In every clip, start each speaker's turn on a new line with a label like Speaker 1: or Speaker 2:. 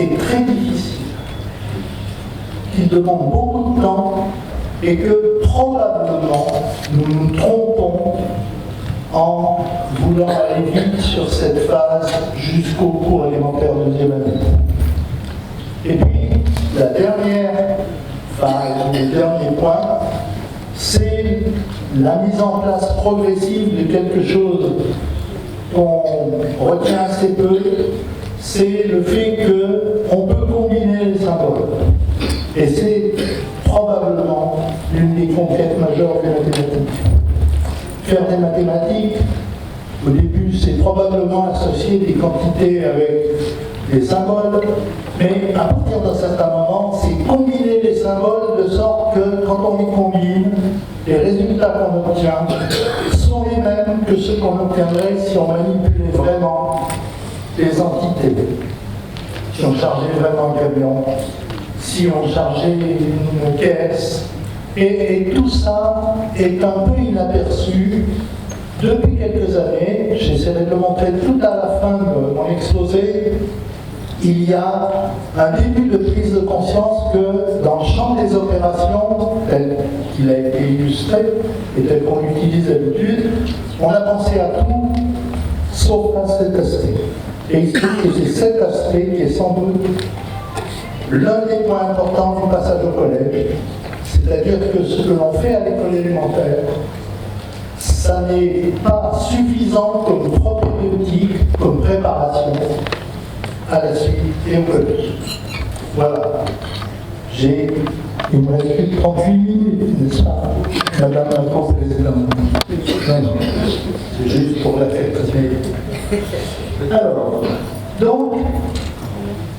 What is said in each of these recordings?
Speaker 1: est très difficile, qui demande beaucoup de temps et que probablement nous nous trompons en voulant aller vite sur cette phase jusqu'au cours élémentaire deuxième année. Et puis, la dernière phase, le dernier point, c'est la mise en place progressive de quelque chose qu'on retient assez peu, c'est le fait qu'on peut combiner les symboles. Et c'est probablement l'une des conquêtes majeures des mathématiques. Faire des mathématiques, au début, c'est probablement associer des quantités avec des symboles, mais à partir d'un certain moment, c'est combiner les symboles de sorte que quand on les combine, les résultats qu'on obtient sont les mêmes que ceux qu'on obtiendrait si on manipulait vraiment les entités. Si on chargeait vraiment un camion, si on chargeait une caisse, et tout ça est un peu inaperçu depuis quelques années. J'essaierai de le montrer tout à la fin de mon exposé. Il y a un début de prise de conscience que dans le champ des opérations, tel qu'il a été illustré et tel qu'on l'utilise d'habitude, on a pensé à tout sauf à cet aspect. Et il se trouve que c'est cet aspect qui est sans doute l'un des points importants du passage au collège. C'est-à-dire que ce que l'on fait à l'école élémentaire, ça n'est pas suffisant comme propédeutique, comme préparation à la suite et au collège. Voilà. Il me reste plus de 38 minutes, n'est-ce pas, Madame la Co-présidente? Non, c'est juste pour la fête. Alors, donc,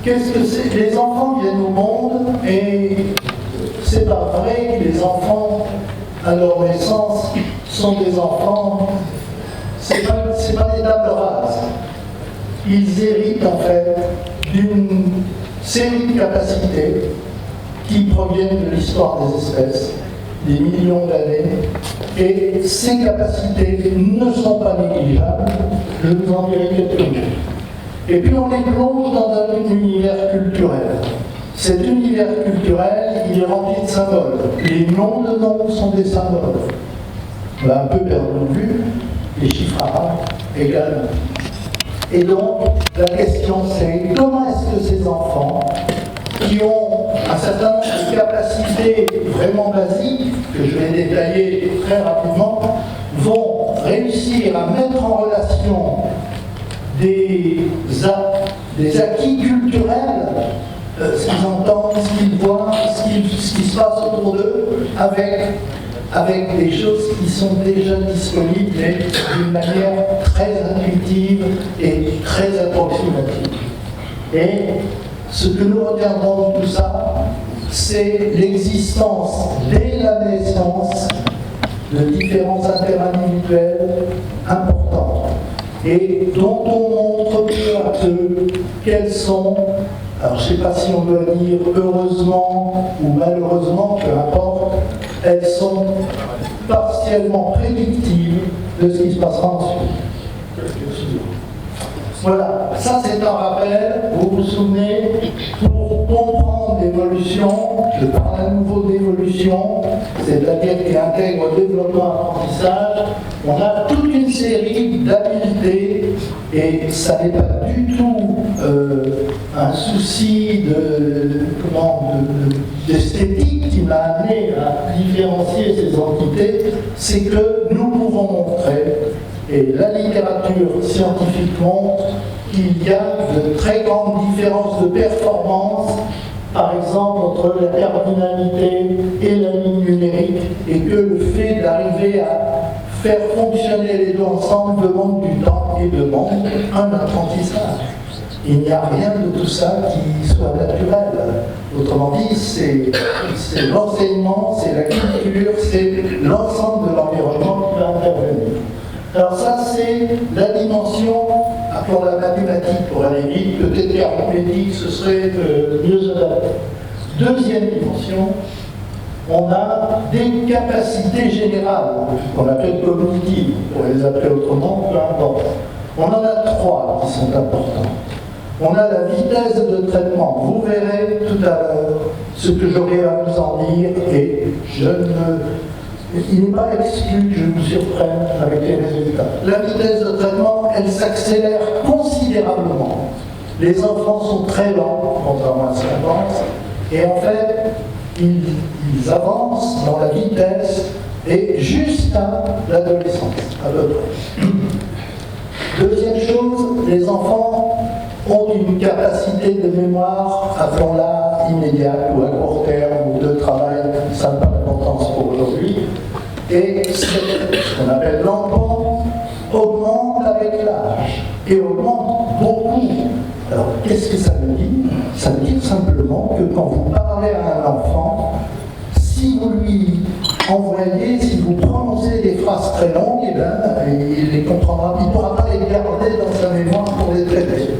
Speaker 1: qu'est-ce que c'est? Les enfants viennent au monde et c'est pas vrai que les enfants, à leur naissance, sont des enfants, c'est pas des tables rases. Ils héritent en fait d'une série de capacités qui proviennent de l'histoire des espèces, des millions d'années, et ces capacités ne sont pas négligeables, je vous en dirai quelques mots. Et puis on les plonge dans un univers culturel. Cet univers culturel, il est rempli de symboles. Les noms de noms sont des symboles. On l'a un peu perdu de vue, les chiffres arabes également. Et donc, la question c'est comment est-ce que ces enfants, qui ont un certain nombre de capacités vraiment basiques, que je vais détailler très rapidement, vont réussir à mettre en relation des acquis culturels, ce qu'ils entendent, ce qu'ils voient, ce qui se passe autour d'eux, avec des choses qui sont déjà disponibles, mais d'une manière très intuitive et très approximative. Et ce que nous regardons de tout ça, c'est l'existence dès la naissance de différences interindividuelles importantes et dont on montre peu à peu quelles sont, alors je ne sais pas si on doit dire heureusement ou malheureusement, peu importe, elles sont partiellement prédictives de ce qui se passera ensuite. Voilà, ça c'est un rappel, vous vous souvenez, pour comprendre l'évolution, je parle à nouveau d'évolution, c'est-à-dire qui intègre développement-apprentissage, on a toute une série d'habiletés, et ça n'est pas du tout un souci d'esthétique qui m'a amené à différencier ces entités, c'est que nous pouvons montrer, et la littérature scientifique montre qu'il y a de très grandes différences de performance, par exemple entre la cardinalité et la ligne numérique, et que le fait d'arriver à faire fonctionner les deux ensemble demande du temps et demande un apprentissage. Il n'y a rien de tout ça qui soit naturel. Autrement dit, c'est l'enseignement, c'est la culture, c'est l'ensemble de l'environnement qui va intervenir. Alors ça, c'est la dimension, pour la mathématique, pour aller vite, peut-être l'arithmétique, ce serait mieux adapté. Deuxième dimension, on a des capacités générales, qu'on appelle cognitives, pour les appeler autrement, peu importe. On en a trois qui sont importantes. On a la vitesse de traitement. Vous verrez tout à l'heure ce que j'aurai à vous en dire et il n'est pas exclu que je vous surprenne avec les résultats. La vitesse de traitement, elle s'accélère considérablement. Les enfants sont très lents, contrairement à ce qu'on pense, et en fait, ils avancent dans la vitesse et juste à l'adolescence, à peu près. Deuxième chose, les enfants ont une capacité de mémoire, appelons-la immédiate ou à court terme ou de travail, ça n'a pas d'importance pour aujourd'hui. Et ce qu'on appelle l'enfant augmente avec l'âge et augmente beaucoup. Alors, qu'est-ce que ça veut dire? Ça veut dire simplement que quand vous parlez à un enfant, si vous lui envoyez, si vous prononcez des phrases très longues, eh bien, il les comprendra, il ne pourra pas les garder dans sa mémoire pour les traiter.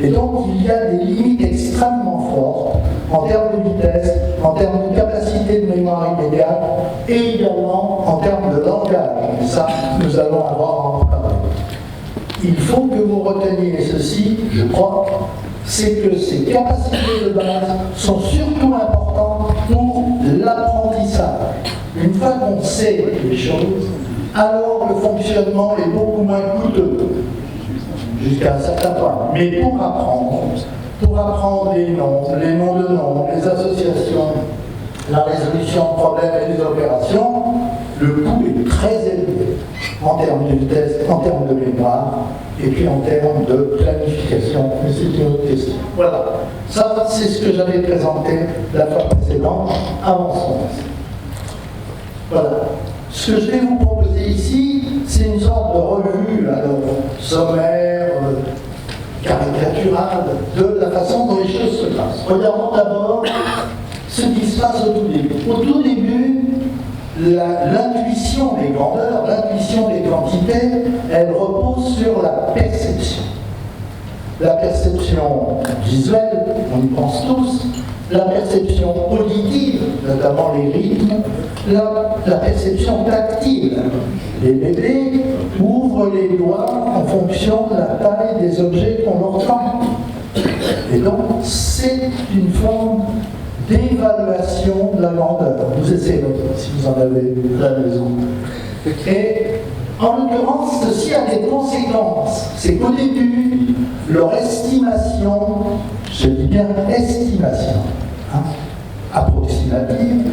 Speaker 1: Et donc, il y a des limites extrêmement fortes en termes de vitesse, en termes de capacité de mémoire immédiate et également en termes de langage. Et ça, nous allons avoir à en parler. Il faut que vous reteniez ceci, je crois, c'est que ces capacités de base sont surtout importantes pour l'apprentissage. Une fois qu'on sait les choses, alors le fonctionnement est beaucoup moins coûteux, jusqu'à un certain point. Mais pour apprendre les noms de noms, les associations, la résolution de problèmes et des opérations, le coût est très élevé en termes de vitesse, en termes de mémoire, et puis en termes de planification. Mais c'est une autre question. Voilà. Ça, c'est ce que j'avais présenté la fois précédente, avant son. Voilà. Ce que je vais vous proposer ici, c'est une sorte de revue, alors, sommaire, caricaturale, de la façon dont les choses se passent. Regardons d'abord ce qui se passe au tout début. Au tout début, l'intuition des grandeurs, l'intuition des quantités, elle repose sur la perception. La perception visuelle, on y pense tous, la perception auditive, notamment les rythmes, la perception tactile. Les bébés ouvrent les doigts en fonction de la taille des objets qu'on leur tend. Et donc, c'est une forme d'évaluation de la grandeur. Vous essayez, si vous en avez à la maison. Et en l'occurrence, ceci a des conséquences. C'est qu'au début, leur estimation, je dis bien estimation, approximative,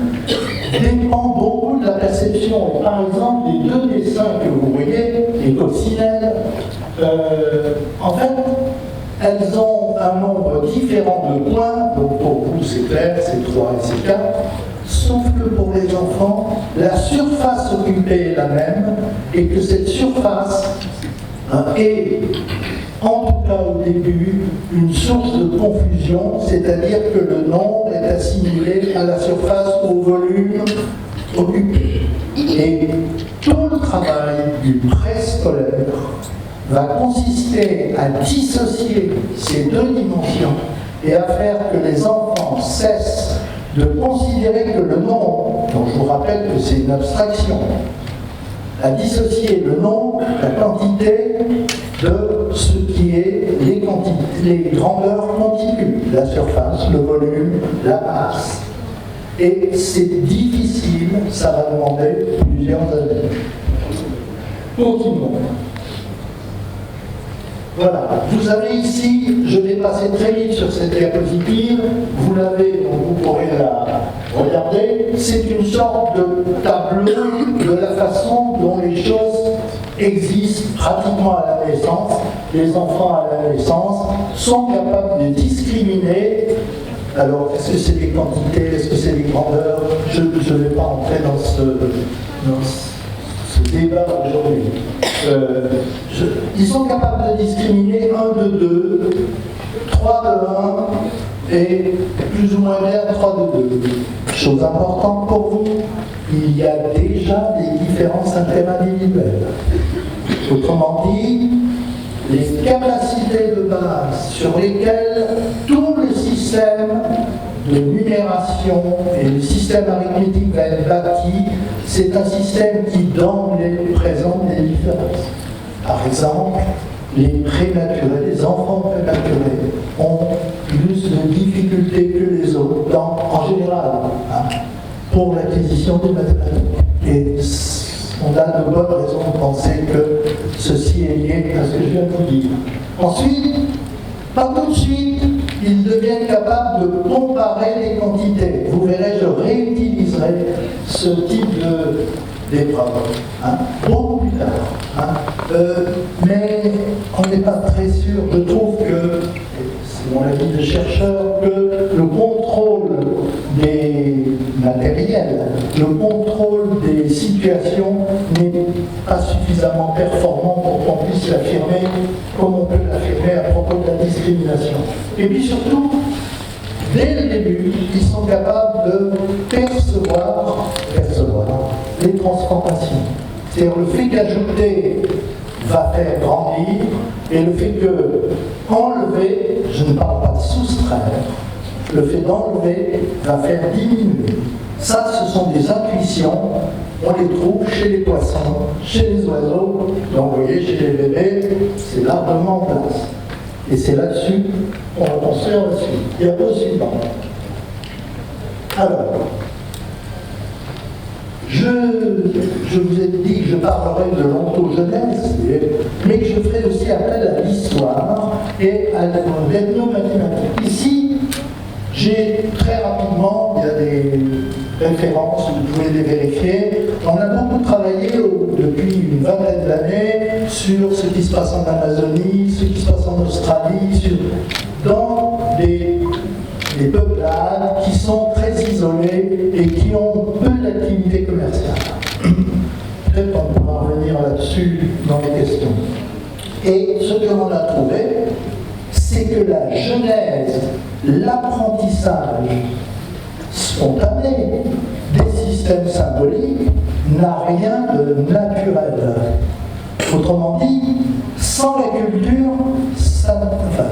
Speaker 1: dépend beaucoup de la perception. Par exemple, les deux dessins que vous voyez, les coccinelles, en fait, elles ont un nombre différent de points, donc pour vous c'est clair, c'est 3 et c'est 4, sauf que pour les enfants, la surface occupée est la même, et que cette surface est, en tout cas au début, une source de confusion, c'est-à-dire que le nombre est assimilé à la surface au volume occupé. Et tout le travail du préscolaire va consister à dissocier ces deux dimensions et à faire que les enfants cessent de considérer que le nombre, dont je vous rappelle que c'est une abstraction, à dissocier le nombre, la quantité, de ce qui est les grandeurs contiguës, la surface, le volume, la masse. Et c'est difficile, ça va demander plusieurs années. Continuons. Voilà, vous avez ici, je vais passer très vite sur cette diapositive, vous l'avez, donc vous pourrez la regarder, c'est une sorte de tableau de la façon dont les choses existent pratiquement à la naissance. Les enfants à la naissance sont capables de discriminer. Alors, est-ce que c'est des quantités, est-ce que c'est des grandeurs? Je ne vais pas entrer dans ce débat aujourd'hui. Ils sont capables de discriminer 1 de 2, 3 de 1 et plus ou moins bien 3 de 2. Chose importante pour vous, il y a déjà des différences interindividuelles. Autrement dit, les capacités de base sur lesquelles tout le système de numération et le système arithmétique va être bâti, c'est un système qui d'emblée présente des différences. Par exemple, les prématurés, les enfants prématurés ont plus de difficultés que les autres, en général, pour l'acquisition des mathématiques. Et on a de bonnes raisons de penser que ceci est lié à ce que je viens de vous dire. Ensuite, pas tout de suite, ils deviennent capables de comparer les quantités. Vous verrez, je réutiliserai ce type d'épreuve, beaucoup plus tard. Mais on n'est pas très sûr, je trouve que, c'est mon avis de chercheur, que le contrôle des matériels, le contrôle des situations n'est pas suffisamment performant pour qu'on puisse l'affirmer comme on peut l'affirmer à propos de la discrimination. Et puis surtout, dès le début, ils sont capables de percevoir les transformations. C'est-à-dire le fait qu'ajouter va faire grandir et le fait que enlever, je ne parle pas de soustraire, le fait d'enlever va faire diminuer. Ça, ce sont des intuitions, on les trouve chez les poissons, chez les oiseaux, donc vous voyez, chez les bébés, c'est largement en place. Et c'est là-dessus qu'on va construire la suite. Il y a pas suivant. Alors, je vous ai dit que je parlerai de l'ontogenèse, mais que je ferai aussi appel à l'histoire et à l'ethnomathématique. Ici, j'ai très rapidement, il y a des références, vous pouvez les vérifier. On a beaucoup travaillé depuis une vingtaine d'années sur ce qui se passe en Amazonie, ce qui se passe en Australie, dans des peuplades qui sont très isolées et qui ont peu d'activité commerciale. Peut-être qu'on pourra revenir là-dessus dans les questions. Et ce que l'on a trouvé, c'est que la genèse, l'apprentissage spontané des systèmes symboliques n'a rien de naturel. Autrement dit, sans la culture,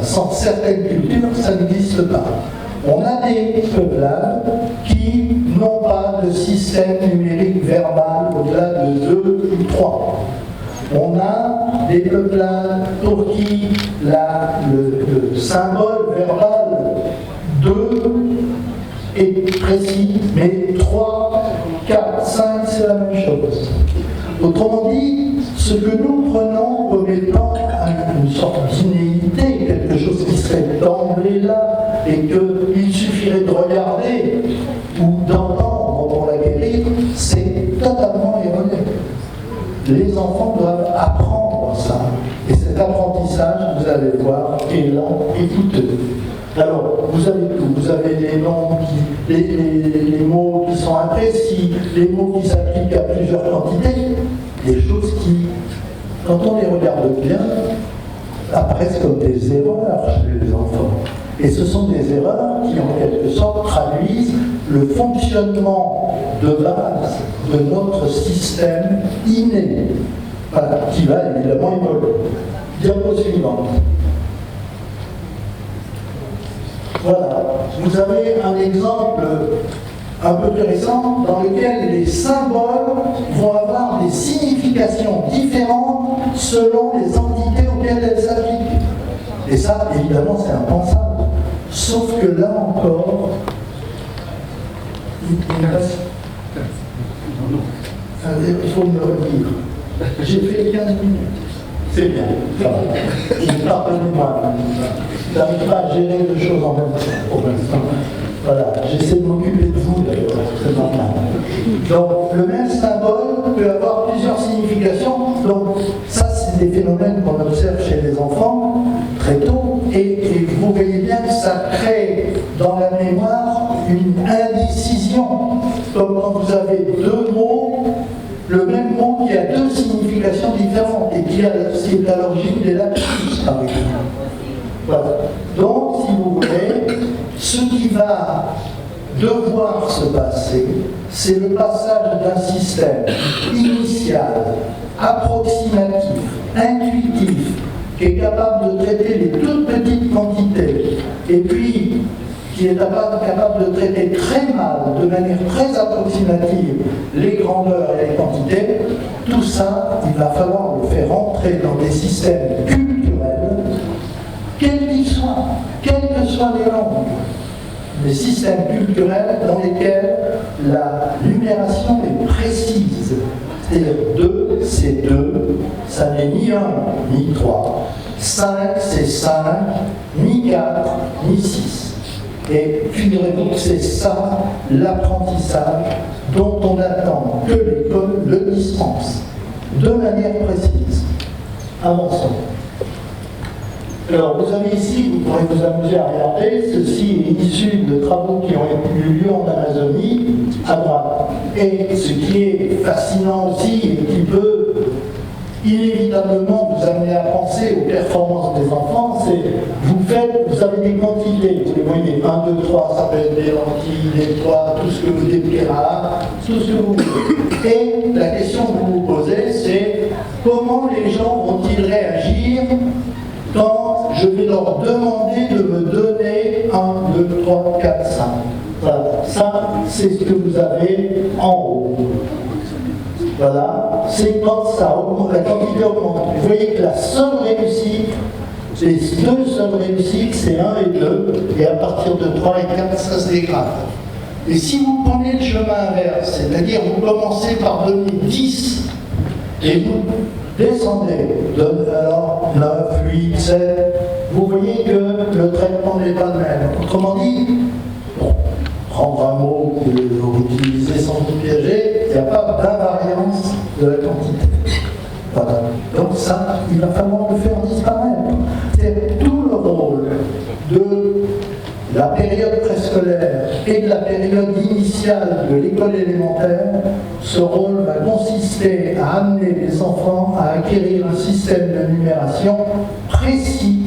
Speaker 1: sans certaines cultures, ça n'existe pas. On a des peuplades qui n'ont pas de système numérique verbal au-delà de 2 ou 3. On a des peuplades pour qui le symbole verbal 2 est précis, mais 3, 4, 5, c'est la même chose. Autrement dit, ce que nous prenons comme étant une sorte d'innéité, quelque chose qui serait d'emblée là, et qu'il suffirait de regarder ou d'entendre pour l'acquérir, c'est totalement erroné. Les enfants doivent apprendre ça. Et cet apprentissage, vous allez voir, est lent et coûteux. Alors, vous avez tout. Vous avez les noms, les mots qui sont imprécis, les mots qui s'appliquent à plusieurs quantités, des choses qui, quand on les regarde bien, apparaissent comme des erreurs chez les enfants. Et ce sont des erreurs qui, en quelque sorte, traduisent le fonctionnement de base de notre système inné, voilà, qui va évidemment évoluer. Diapo suivante. Voilà, vous avez un exemple un peu plus récent dans lequel les symboles vont avoir des significations différentes selon les entités auxquelles elles s'appliquent. Et ça, évidemment, c'est impensable. Sauf que là encore, il faut me le redire. J'ai fait 15 minutes. C'est bien. Pardonnez-moi. Je n'arrive pas à gérer deux choses en même temps pour l'instant. Voilà, j'essaie de m'occuper de vous d'ailleurs, c'est normal. Donc, le même symbole peut avoir plusieurs significations. Donc, ça, c'est des phénomènes qu'on observe chez les enfants très tôt. Et vous voyez bien que ça crée dans la mémoire une indécision. Comme quand vous avez deux mots, le même mot qui a deux significations différentes et qui est à l'origine des lapsus, par exemple. Voilà. Donc, si vous voulez, ce qui va devoir se passer, c'est le passage d'un système initial, approximatif, intuitif, qui est capable de traiter les toutes petites quantités, et puis qui est capable de traiter très mal, de manière très approximative, les grandeurs et les quantités. Tout ça, il va falloir le faire entrer dans des systèmes culturels soit les langues, des systèmes culturels dans lesquels la numération est précise. C'est-à-dire 2, c'est 2, ça n'est ni 1, ni 3. 5, c'est 5, ni 4, ni 6. Et figurez-vous que c'est ça l'apprentissage dont on attend que l'école le dispense, de manière précise. Avançons. Alors, vous avez ici, vous pourrez vous amuser à regarder, ceci est issu de travaux qui ont eu lieu en Amazonie, à droite. Et ce qui est fascinant aussi, et qui peut inévitablement vous amener à penser aux performances des enfants, c'est vous avez des quantités, vous les voyez, 1, 2, 3, ça peut être des lentilles, des toits, tout ce que vous dépirez, tout ce que vous voulez. Et la question que vous vous posez, c'est comment les gens vont-ils réagir quand je vais leur demander de me donner 1, 2, 3, 4, 5. Voilà. Ça, c'est ce que vous avez en haut. Voilà, c'est quand ça augmente, la quantité augmente. Vous voyez que la seule réussite, les deux seules réussites, c'est 1 et 2, et à partir de 3 et 4, ça se dégrade. Et si vous prenez le chemin inverse, c'est-à-dire vous commencez par donner 10, et vous descendez, alors 9, 8, 7, vous voyez que le traitement n'est pas le même. Autrement dit, bon, prendre un mot que vous utilisez sans vous piéger, il n'y a pas d'invariance de la quantité. Voilà. Donc ça, il va falloir le faire disparaître. C'est tout le rôle de la période préscolaire et de la période initiale de l'école élémentaire. Ce rôle va consister à amener les enfants à acquérir un système de numération précis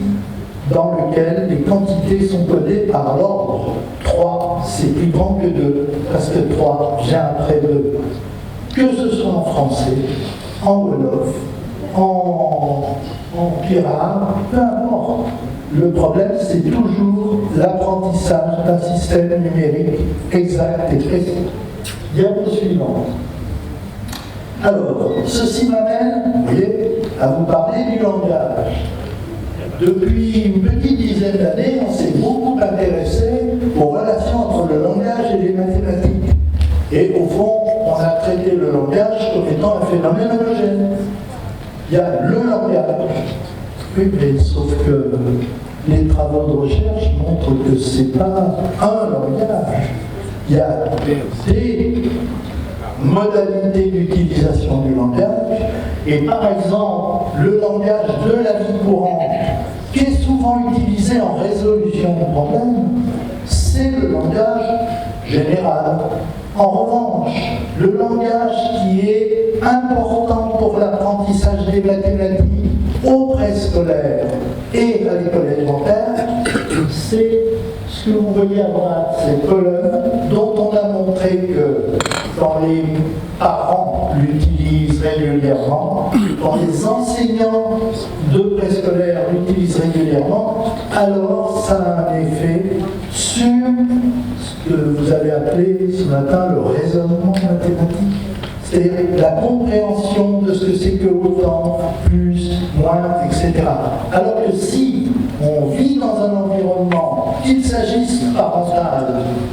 Speaker 1: dans lequel les quantités sont codées par l'ordre. 3, c'est plus grand que 2, parce que 3 vient après 2. Que ce soit en français, en wolof, en pirate, peu importe. Le problème, c'est toujours l'apprentissage d'un système numérique exact et précis. Diapo suivante. Alors, ceci m'amène, vous voyez, à vous parler du langage. Depuis une petite dizaine d'années, on s'est beaucoup intéressé aux relations entre le langage et les mathématiques. Et au fond, on a traité le langage comme étant un phénomène homogène. Il y a le langage, oui, mais sauf que les travaux de recherche montrent que ce n'est pas un langage. Il y a des modalités d'utilisation du langage, et par exemple, le langage de la vie courante, qui est souvent utilisé en résolution de problèmes, c'est le langage général. En revanche, le langage qui est important pour l'apprentissage des mathématiques au préscolaire et à l'école élémentaire, c'est ce que vous voyez à droite, ces colonnes dont on a montré que quand les parents l'utilisent régulièrement, quand les enseignants de préscolaire l'utilisent régulièrement, alors ça a un effet sur ce que vous avez appelé ce matin le raisonnement mathématique. C'est la compréhension de ce que c'est que autant, plus, moins, etc. Alors que si on vit dans un environnement, qu'il s'agisse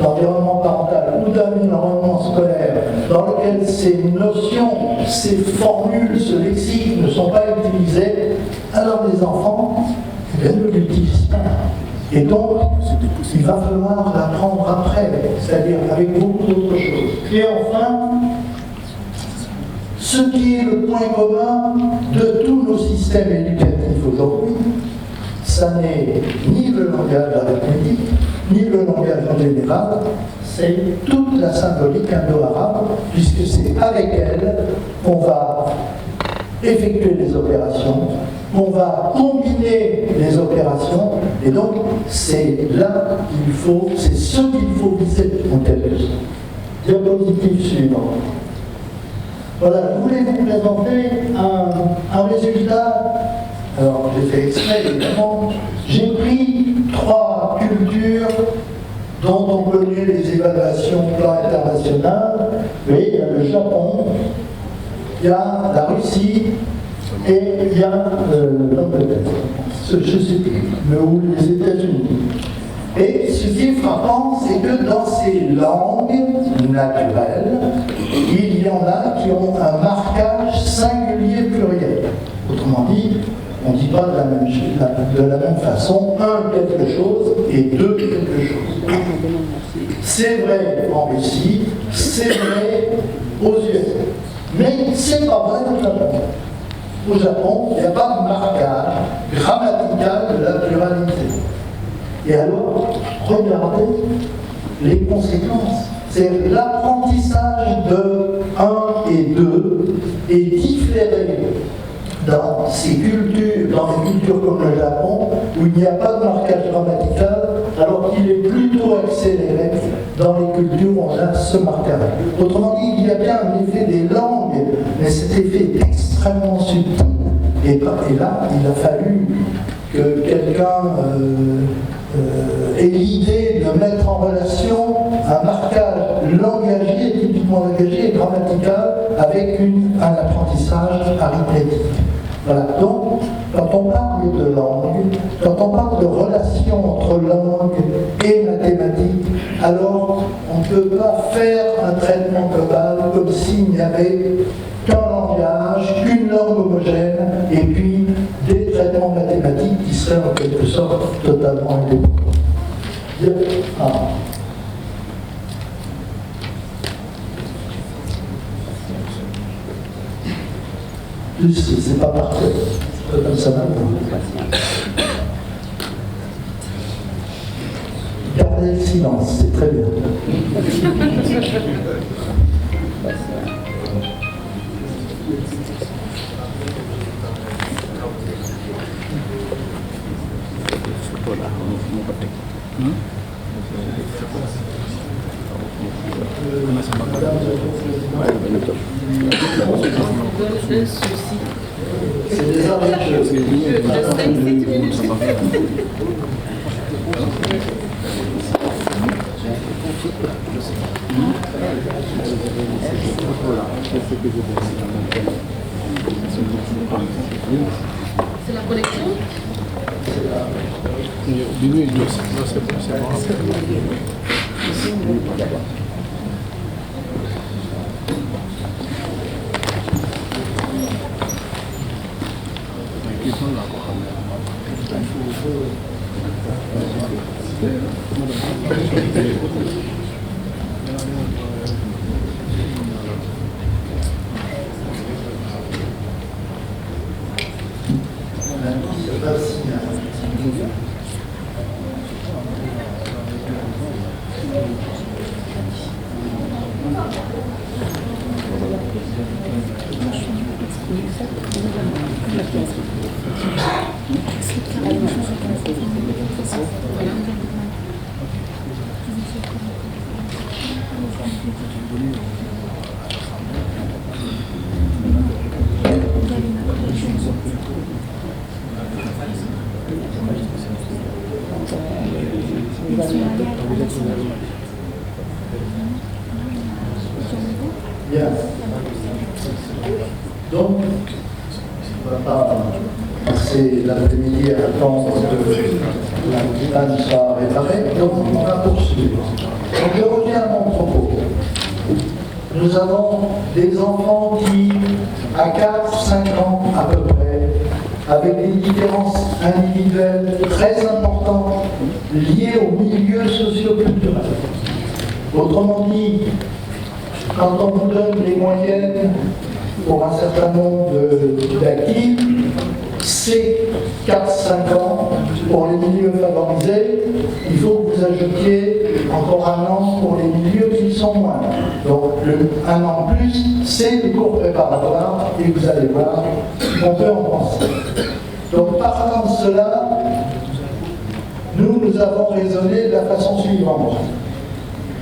Speaker 1: d'environnement parental ou d'un environnement scolaire, dans lequel ces notions, ces formules, ce lexique ne sont pas utilisés, alors les enfants ne l'utilisent pas. Et donc, il va falloir l'apprendre après, c'est-à-dire avec beaucoup d'autres choses. Et enfin, ce qui est le point commun de tous nos systèmes éducatifs aujourd'hui, ça n'est ni le langage arithmétique, ni le langage en général, c'est toute la symbolique indo-arabe, puisque c'est avec elle qu'on va effectuer les opérations, qu'on va combiner les opérations, et donc c'est là qu'il faut, c'est ce qu'il faut viser en quelque sorte. Diapositive suivante. Voilà, je voulais vous présenter un résultat. Alors, j'ai fait exprès, évidemment. J'ai pris 3 cultures dont on connaît les évaluations au plan international. Vous voyez, il y a le Japon, il y a la Russie et il y a l'Angleterre. Je ne sais plus, mais où les États-Unis. Et ce qui est frappant, c'est que dans ces langues naturelles, il y en a qui ont un marquage singulier pluriel. Autrement dit, on ne dit pas de la même façon un quelque chose et deux quelque chose. C'est vrai en Russie, c'est vrai aux USA. Mais c'est pas vrai au Japon. Au Japon, il n'y a pas de marquage grammatical de la pluralité. Et alors, regardez les conséquences. C'est l'apprentissage de 1 et 2 est différé dans ces cultures, dans les cultures comme le Japon, où il n'y a pas de marquage grammatical, alors qu'il est plutôt accéléré dans les cultures où on a ce marquage. Autrement dit, il y a bien un effet des langues, mais cet effet est extrêmement subtil. Et là, il a fallu que quelqu'un ait l'idée de mettre en relation un marquage langagier, typiquement langagier et grammatical, avec un apprentissage arithmétique. Voilà, donc, quand on parle de langue, quand on parle de relation entre langue et mathématiques, alors on ne peut pas faire un traitement global comme s'il n'y avait qu'un langage, qu'une langue homogène, et puis des traitements mathématiques qui seraient en quelque sorte totalement indépendants. Plus, c'est pas parfait. Comme ça maintenant. Gardez le silence, c'est très bien. C'est des
Speaker 2: c'est la collection. Bien. Donc, on ne va pas passer l'après-midi à attendre que la montagne soit réparée, donc on va poursuivre. Donc je reviens à mon propos. Nous avons des enfants qui, à 4-5 ans à peu près, avec des différences individuelles très importantes liées au milieu socio-culturel. Autrement dit, quand on vous donne les moyennes pour un certain nombre d'acquis, c'est 4-5 ans pour les milieux favorisés, il faut que vous ajoutiez encore un an pour les milieux qui sont moins. Donc un an de plus, c'est le cours préparatoire et vous allez voir ce qu'on peut en penser. Donc partant de cela, nous avons raisonné de la façon suivante.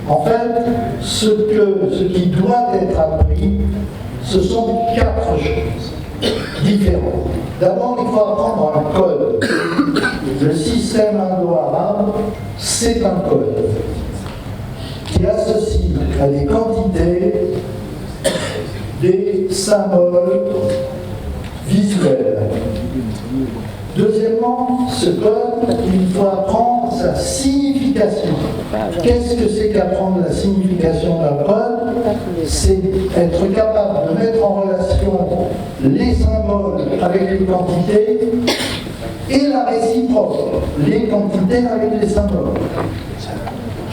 Speaker 2: En fait, ce qui doit être appris, ce sont 4 choses différentes. D'abord, il faut apprendre un code. Le système indo-arabe, c'est un code qui associe à des quantités des symboles visuels.
Speaker 1: Deuxièmement, ce code, il faut apprendre sa signification. Qu'est-ce que c'est qu'apprendre la signification d'un code? C'est être capable de mettre en relation les symboles avec les quantités et la réciproque, les quantités avec les symboles.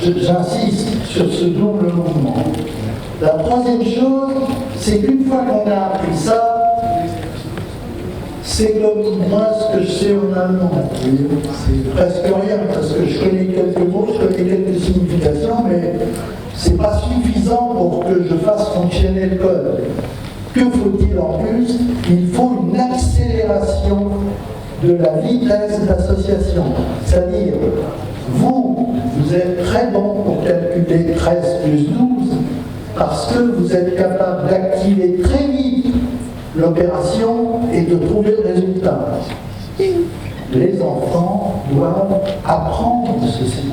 Speaker 1: J'insiste sur ce double mouvement. La troisième chose, c'est qu'une fois qu'on a appris ça, c'est comme moi ce que je sais en allemand. C'est presque rien, parce que je connais quelques mots, je connais quelques significations, mais c'est pas suffisant pour que je fasse fonctionner le code. Que faut-il en plus? Il faut une accélération de la vitesse d'association. C'est-à-dire, vous êtes très bon pour calculer 13 plus 12 parce que vous êtes capable d'activer très vite l'opération et de trouver le résultat. Les enfants doivent apprendre ceci.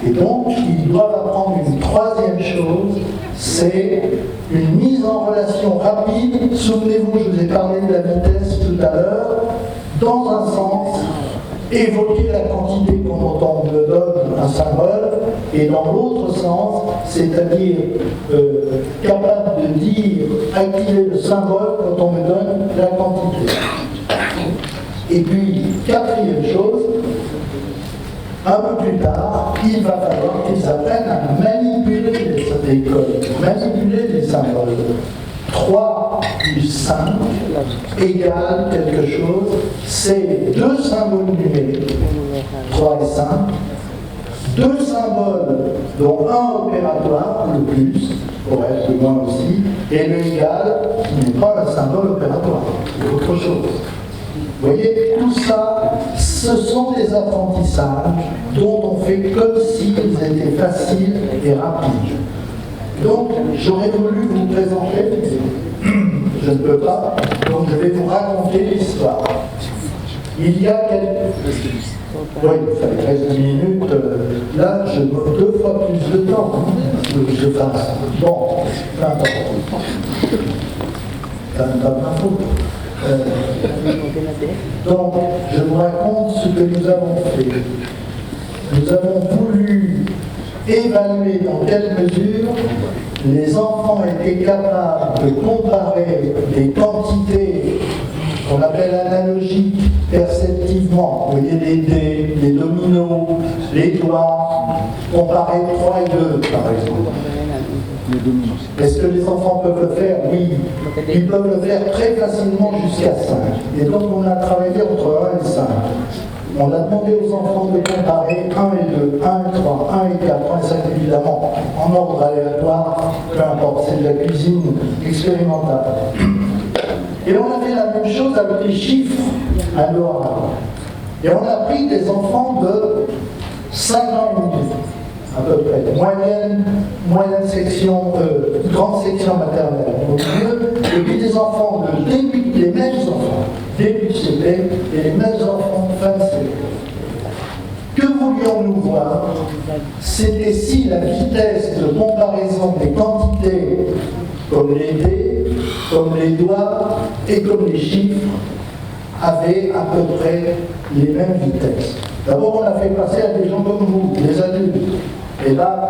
Speaker 1: Et donc, ils doivent apprendre une troisième chose, c'est une mise en relation rapide. Souvenez-vous, je vous ai parlé de la vitesse tout à l'heure. Dans un sens, évoquer la quantité quand on me donne un symbole, et dans l'autre sens, c'est-à-dire capable de dire, activer le symbole quand on me donne la quantité. Et puis, quatrième chose, un peu plus tard, il va falloir qu'ils apprennent à manipuler les codes, manipuler les symboles. 3 plus 5 égale quelque chose, c'est deux symboles numériques, 3 et 5, deux symboles, dont un opératoire, le plus, pour être le moins aussi, et le égal, qui n'est pas un symbole opératoire, c'est autre chose. Vous voyez, tout ça, ce sont des apprentissages dont on fait comme s'ils étaient faciles et rapides. Donc, j'aurais voulu vous présenter, je ne peux pas, donc je vais vous raconter l'histoire. Il y a quelques... Oui, ça fait 13 minutes, là, je donne 2 fois plus de temps que je fasse. Bon, peu importe. Ça n'est pas ma faute. Donc, je vous raconte ce que nous avons fait. Nous avons voulu évaluer dans quelle mesure les enfants étaient capables de comparer des quantités qu'on appelle analogiques perceptivement. Vous voyez les dés, les dominos, les doigts, comparer 3 et 2 par exemple. Est-ce que les enfants peuvent le faire? Oui. Ils peuvent le faire très facilement jusqu'à 5. Et donc on a travaillé entre 1 et 5. On a demandé aux enfants de comparer 1 et 2, 1 et 3, 1 et 4, 1 et 5 évidemment, en ordre aléatoire, peu importe, c'est de la cuisine expérimentale. Et on a fait la même chose avec les chiffres à l'oral. Et on a pris des enfants de 5 ans et demi, à peu près, moyenne section, grande section maternelle au milieu, et puis des enfants de début, les mêmes enfants, début de CP, et les mêmes enfants fin de CP. Que voulions-nous voir? C'était si la vitesse de comparaison des quantités, comme les dés, comme les doigts et comme les chiffres, avaient à peu près les mêmes vitesses. D'abord, on a fait passer à des gens comme vous, des adultes. Et là,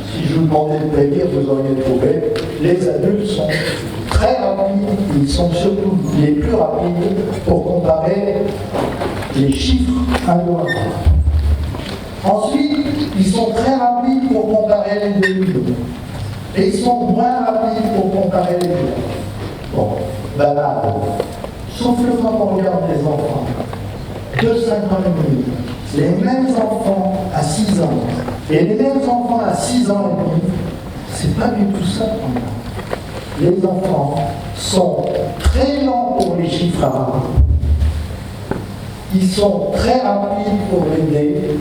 Speaker 1: si je vous demandais de prédire, vous auriez trouvé, les adultes sont très rapides, ils sont surtout les plus rapides pour comparer les chiffres un à l'autre. Ensuite, ils sont très rapides pour comparer les deux. Et ils sont moins rapides pour comparer les deux. Bon, banal. Sauf le temps qu'on regarde les enfants. De 5 ans et demi, les mêmes enfants à 6 ans et les mêmes enfants à 6 ans et demi, c'est pas du tout ça. Les enfants sont très lents pour les chiffres arabes. Ils sont très rapides pour les dés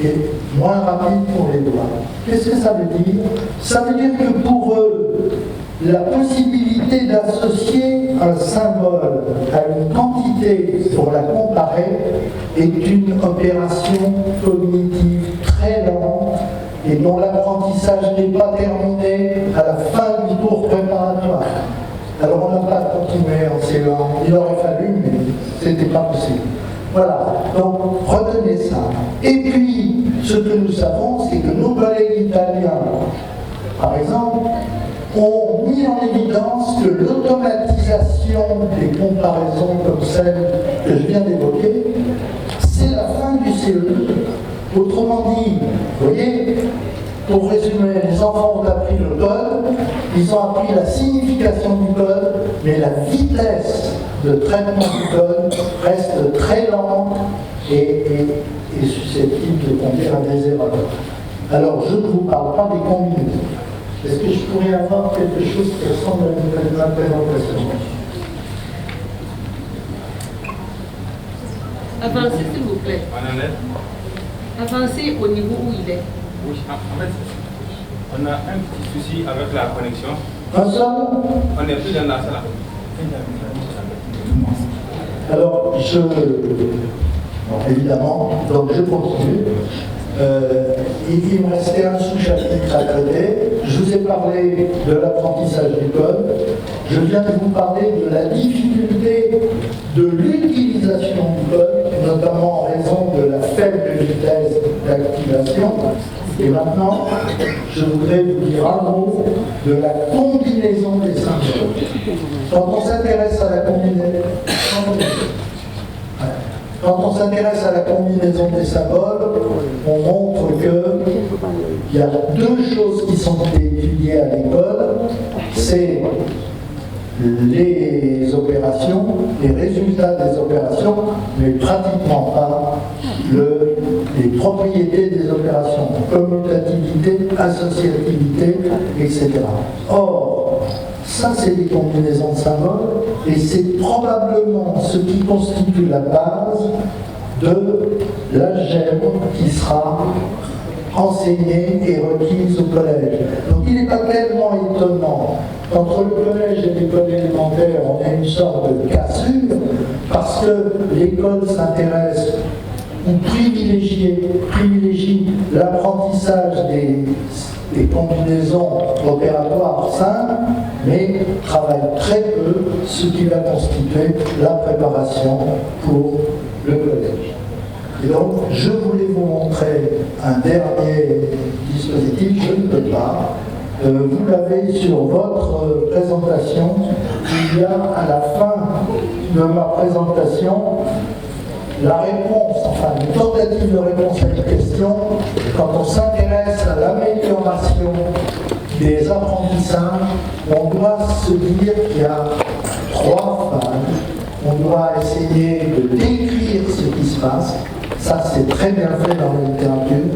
Speaker 1: et moins rapides pour les doigts. Qu'est-ce que ça veut dire? Ça veut dire que pour eux, la possibilité d'associer un symbole à une quantité pour la comparer est une opération cognitive très lente et dont l'apprentissage n'est pas terminé à la fin du cours préparatoire.
Speaker 2: Alors on n'a pas continué en C1, il aurait fallu, mais c'était pas possible. Voilà, donc retenez ça. Et puis, ce que nous savons, c'est que nos collègues italiens, par exemple, ont mis en évidence que l'automatisation des comparaisons comme celle que je viens d'évoquer, c'est la fin du CE. Autrement dit, vous voyez, pour résumer, les enfants ont appris le code, ils ont appris la signification du code, mais la vitesse de traitement du code reste très lente et susceptible de conduire à des erreurs. Alors, je ne vous parle pas des combinaisons. Est-ce que je pourrais avoir quelque chose qui ressemble à ma présentation?
Speaker 3: Avancez, s'il vous plaît. Avancez au niveau où il est.
Speaker 4: Oui, en fait, on a un petit souci avec la connexion.
Speaker 2: Un seul?
Speaker 4: On n'est plus dans la salle.
Speaker 2: Alors, évidemment, donc je continue. Il me restait un sous-chapitre à traiter. Je vous ai parlé de l'apprentissage du code. Je viens de vous parler de la difficulté de l'utilisation du code, notamment en raison de la faible vitesse d'activation. Et maintenant, je voudrais vous dire un mot de la combinaison des symboles. Quand on s'intéresse à la combinaison, des symboles, on montre qu'il y a deux choses qui sont étudiées à l'école. C'est les opérations, les résultats des opérations, mais pratiquement pas les propriétés des opérations, commutativité, associativité, etc. Or, ça c'est des combinaisons de symboles, et c'est probablement ce qui constitue la base de l'algèbre qui sera enseignée et requise au collège. Donc il n'est pas tellement étonnant qu'entre le collège et l'école élémentaire, on ait une sorte de cassure, parce que l'école s'intéresse ou privilégie l'apprentissage des combinaisons opératoires simples, mais travaille très peu ce qui va constituer la préparation pour le collège. Et donc, je voulais vous montrer un dernier dispositif, je ne peux pas. Vous l'avez sur votre présentation. Il y a à la fin de ma présentation la réponse, enfin une tentative de réponse à une question. Quand on s'intéresse à l'amélioration des apprentissages, on doit se dire qu'il y a trois phases. On doit essayer de décrire ce qui se passe. Ça, c'est très bien fait dans la littérature.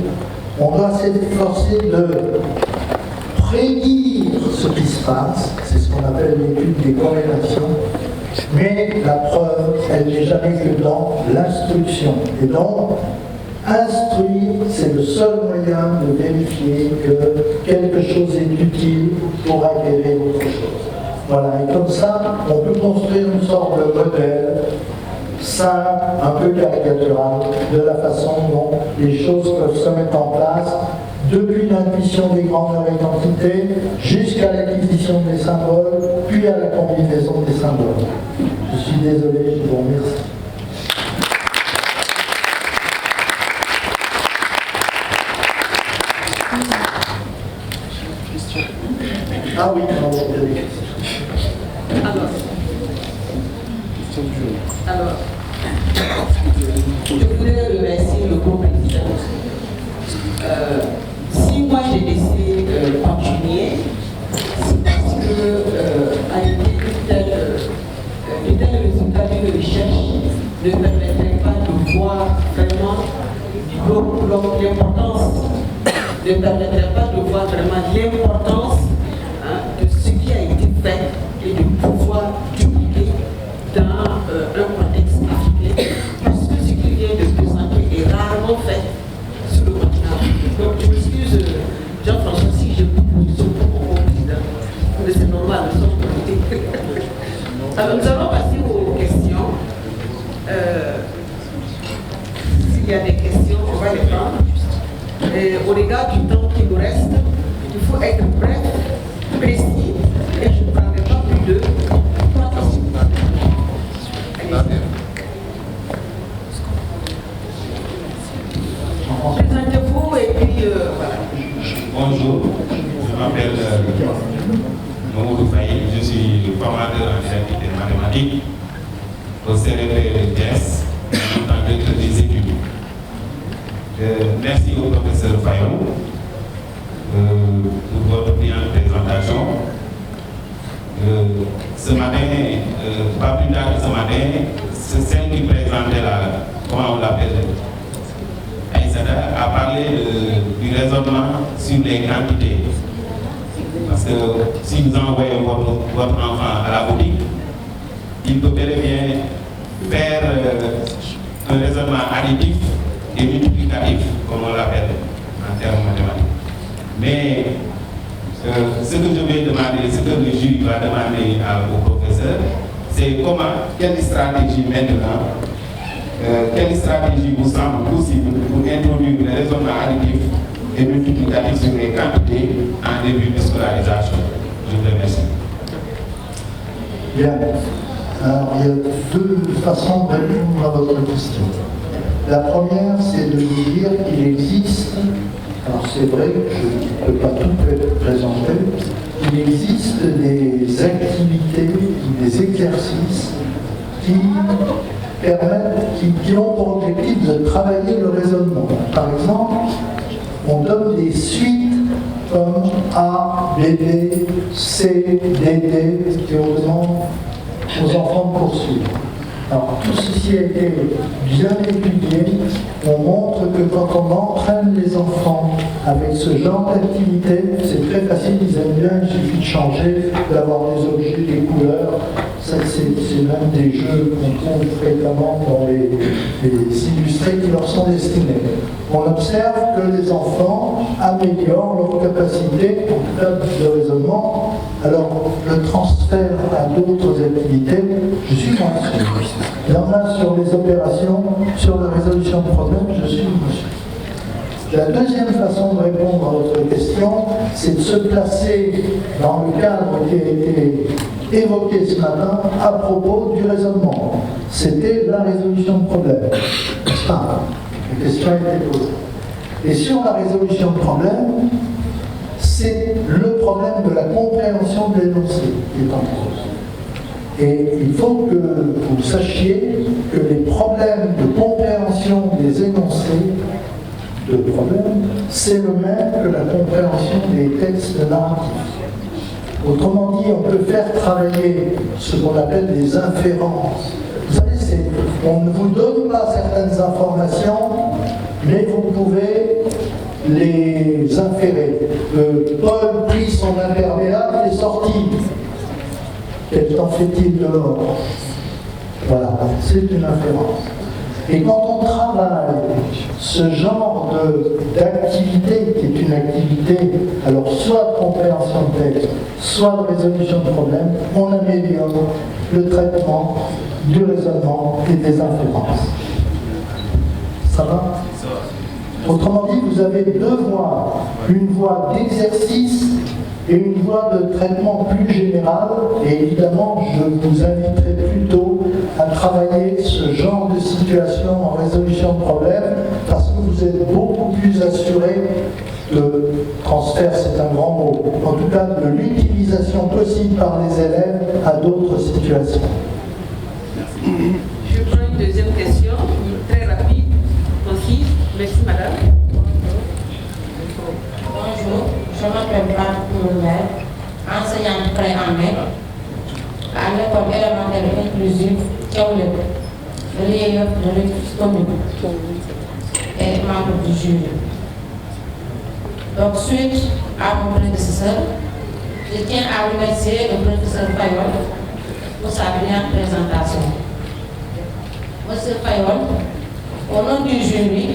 Speaker 2: On doit s'efforcer de prédire ce qui se passe. C'est ce qu'on appelle l'étude des corrélations. Mais la preuve, elle n'est jamais que dans l'instruction. Et donc, instruire, c'est le seul moyen de vérifier que quelque chose est utile pour acquérir autre chose. Voilà, et comme ça, on peut construire une sorte de modèle simple, un peu caricatural, de la façon dont les choses peuvent se mettre en place, depuis l'intuition des grandeurs et quantités, jusqu'à l'acquisition des symboles, puis à la combinaison des symboles. Je suis désolé, je vous remercie. Ah oui, pardon, il y a des questions.
Speaker 5: Alors, je voudrais remercier le co-président. Si moi j'ai laissé continuer, c'est parce que avec une telle résultat d'une recherche ne permettrait pas de voir vraiment l'importance, ne permettrait pas de voir vraiment l'importance de ce qui a été fait et de pouvoir dupliquer dans un contexte africain, parce que ce qui vient de présenter est rarement fait sur le continent. Donc je m'excuse, Jean-François, si je vous position pour mon président, mais c'est normal, nous sommes politiques. Alors nous allons passer aux questions. S'il y a des questions, on va les prendre. Et au regard du temps qui nous reste, il faut être bref, précis, et je ne prendrai pas plus de
Speaker 6: Bonjour, je m'appelle Mamoudou Faye, je suis formateur en didactique et mathématiques au CRP de Thiès, en tant que directeur des études. Merci au professeur Fayon pour votre brillante présentation. Ce matin, pas plus tard que ce matin, c'est celle qui présentait comment on l'appelle, Aïssada, a parlé du raisonnement sur les quantités. Parce que si vous envoyez votre enfant à la boutique, il peut bel et bien faire un raisonnement additif et multiplicatif, comme on l'appelle en termes mathématiques. Mais ce que je vais demander, ce que le jury va demander au professeur, c'est quelle stratégie maintenant, quelle stratégie vous semble possible pour introduire le raisonnement additif et multiplicatif sur les quantités en début de scolarisation. Je vous remercie.
Speaker 2: Bien. Alors, il y a deux façons de répondre à votre question. La première, c'est de vous dire qu'il existe, alors c'est vrai que je ne peux pas tout présenter, il existe des activités, des exercices qui permettent, qui ont pour objectif de travailler le raisonnement. Par exemple, on donne des suites comme A, B, D, C, D, D, qui demandent aux enfants de poursuivre. Alors, tout ceci a été bien étudié. On montre que quand on entraîne les enfants avec ce genre d'activité, c'est très facile, ils aiment bien, il suffit de changer, d'avoir des objets, des couleurs. Ça, c'est même des jeux qu'on trouve fréquemment dans les illustrés qui leur sont destinés. On observe que les enfants améliorent leur capacité, en tout cas de raisonnement. Alors, le transfert à d'autres activités, je suis moins sûr. Il y en a sur les opérations, sur la résolution de problèmes, je suis moins sûr. La deuxième façon de répondre à votre question, c'est de se placer dans le cadre qui a été évoqué ce matin à propos du raisonnement. C'était la résolution de problèmes. Enfin, la question a été posée. Et sur la résolution de problèmes, c'est le problème de la compréhension de l'énoncé qui est en cause. Et il faut que vous sachiez que les problèmes de compréhension des énoncés de problèmes, c'est le même que la compréhension des textes narratifs. Autrement dit, on peut faire travailler ce qu'on appelle des inférences. Vous savez, on ne vous donne pas certaines informations, mais vous pouvez les inférer. Paul prit son imperméable et sortit. Quel temps fait-il dehors? Voilà, c'est une inférence. Et quand on travaille ce genre d'activité, qui est une activité, alors soit de compréhension de texte, soit de résolution de problèmes, on améliore le traitement du raisonnement et des inférences. Ça va? Autrement dit, vous avez deux voies. Une voie d'exercice et une voie de traitement plus général. Et évidemment, je vous inviterai plutôt à travailler ce genre de situation en résolution de problèmes parce que vous êtes beaucoup plus assuré de transfert, c'est un grand mot, en tout cas de l'utilisation possible par les élèves à d'autres situations.
Speaker 5: Je prends une deuxième question, très rapide, concise. Merci madame.
Speaker 7: Bonjour, je m'appelle Barbara, enseignante pré-en-mai à l'école élémentaire inclusive Thiaoulé, de l'IEF de l'équipe commune et membre du jury. Donc, suite à mon prédécesseur, je tiens à remercier le professeur Fayon pour sa brillante présentation. Monsieur Fayon, au nom du jury,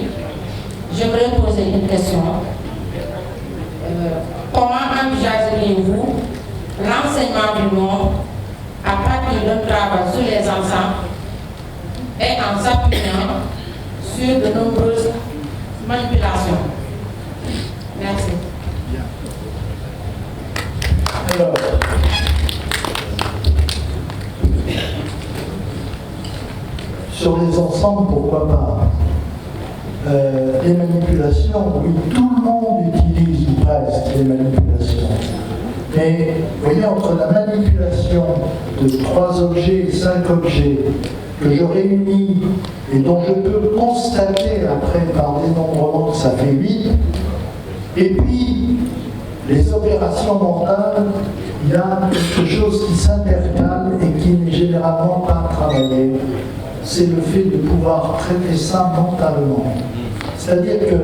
Speaker 7: j'aimerais poser une question. Comment envisageriez-vous l'enseignement du monde à partir d'un travail sur les enfants et en s'appuyant sur de nombreuses manipulations? Merci.
Speaker 2: Alors, sur les ensembles, pourquoi pas? Les manipulations, oui, tout le monde utilise ou presque des manipulations. Mais vous voyez, entre la manipulation de 3 objets et 5 objets que je réunis et dont je peux constater après par dénombrement que ça fait 8, et puis les opérations mentales, il y a quelque chose qui s'intercale et qui n'est généralement pas travaillé. C'est le fait de pouvoir traiter ça mentalement. C'est-à-dire que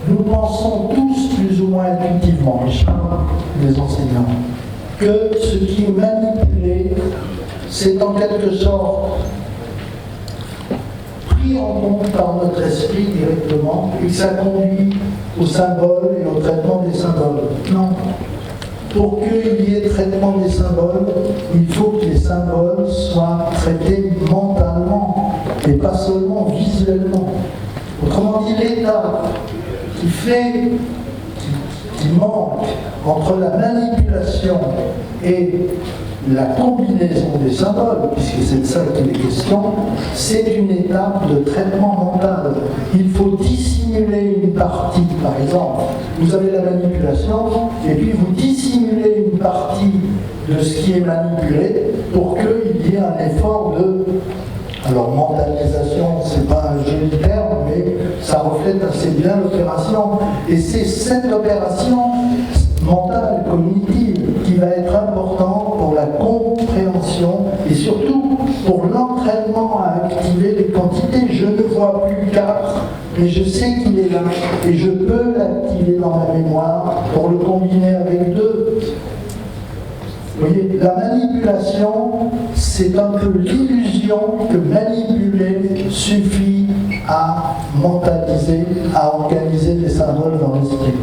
Speaker 2: nous pensons tous plus ou moins intuitivement, et je parle des enseignants, que ce qui est manipulé, c'est en quelque sorte pris en compte par notre esprit directement et que ça conduit au symbole et au traitement des symboles. Non. Pour qu'il y ait traitement des symboles, il faut que les symboles soient traités mentalement et pas seulement visuellement. Autrement dit, l'état qui manque entre la manipulation et la combinaison des symboles, puisque c'est de ça qu'il est question, c'est une étape de traitement mental. Il faut dissimuler une partie, par exemple. Vous avez la manipulation, et puis vous dissimulez une partie de ce qui est manipulé pour qu'il y ait un effort de... Alors, mentalisation, c'est pas un joli terme, mais ça reflète assez bien l'opération. Et c'est cette opération mentale, cognitive, qui va être importante pour la compréhension et surtout pour l'entraînement à activer les quantités. Je ne vois plus 4, mais je sais qu'il est là et je peux l'activer dans ma mémoire pour le combiner avec 2. Vous voyez, la manipulation, c'est un peu l'illusion que manipuler suffit à mentaliser, à organiser des symboles dans l'esprit.